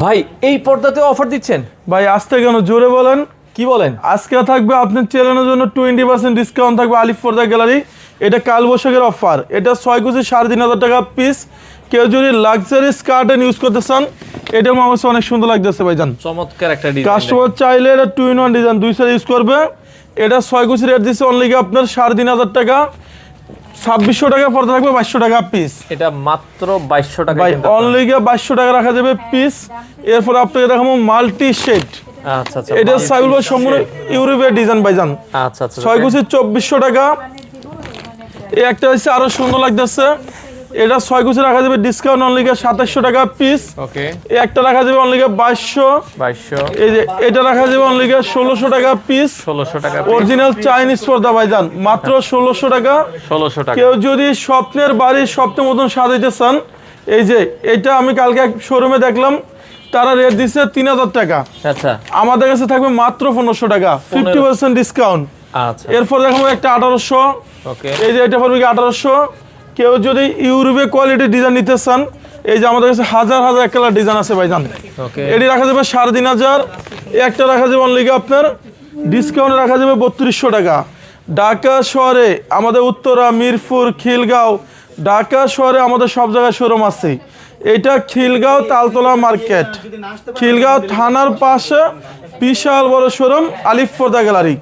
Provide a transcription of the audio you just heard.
ভাই এই পর্দাতেও অফার দিচ্ছেন? ভাই আসতে কেন, জোরে বলেন। কি বলেন? আজকে থাকবে আপনার চ্যানেলের জন্য 20% ডিসকাউন্ট থাকবে আলিফ পর্দা গ্যালারি। এটা কালবৈশাখের অফার। এটা 6 কুচি 3,500 টাকা পিস। কেউ যদি লাক্সারি স্কার্টেন ইউজ করতে চান, এটার আমার অনেক সুন্দর লাগতেছে ভাইজান। চমৎকার একটা ডিজাইন। কাস্টমার চাইলে এটা 2-in-1 ডিজাইন 2 সাইজ ইউজ করবে। এটা 6 কুচি রেট দিচ্ছে অনলি আপনার 3,500 টাকা। 2600 টাকা পর্দা থাকবে 2200 টাকা পিস। এটা মাত্র 2200 টাকা ভাই কিন্তু অনলি 2200 টাকা রাখা যাবে পিস। এরপর আপনাকে দেখাবো মাল্টি শেড। আচ্ছা আচ্ছা। এটা সাইবল ভাই সম্পূর্ণ ইউরোপের ডিজাইন ভাইজান। আচ্ছা আচ্ছা। 6 কুচি 2400 টাকা। এই একটা হচ্ছে আরো সুন্দর লাগতেছে। এটা 6 কুচি রাখা যাবে ডিসকাউন্ট অনলি 2700 টাকা পিস। ওকে। এই একটা রাখা যাবে অনলি 2200। এই যে এটা রাখা যাবে অনলি 1600 টাকা পিস। 1600 টাকা। অরিজিনাল চাইনিজ পর্দা ভাইজান মাত্র 1600 টাকা। 1600 টাকা। কেউ যদি স্বপ্নের বাড়ি স্বপ্নের মতন সাজাইতে চান, এই যে এটা আমি কালকে এক শোরুমে দেখলাম, তারা রেট দিচ্ছে 3000 টাকা। আচ্ছা। আমাদের কাছে থাকবে মাত্র 1500 টাকা, 50% ডিসকাউন্ট। আচ্ছা। এরপর দেখাবো একটা 1800। ওকে। এই যে এটা পড়বে 1800। কেউ যদি ইউরোপে কোয়ালিটি ডিজাইন নিতে চান, এই যে আমাদের কাছে হাজার হাজার এক কালার ডিজাইন আছে ভাইজান। ওকে। এটি রাখা যাবে 3500। একটা রাখা যাবে অনলি আপনার ডিসকাউন্টে রাখা যাবে 3200 টাকা। ঢাকা শহরে আমাদের উত্তরা, মিরপুর, খিলগাঁও, ঢাকা শহরে আমাদের সব জায়গায় শোরুম আছে। এটা খিলগাঁও তালতলা মার্কেট, খিলগাঁও থানার পাশে বিশাল বড় শোরুম আলিফ পর্দা গ্যালারি।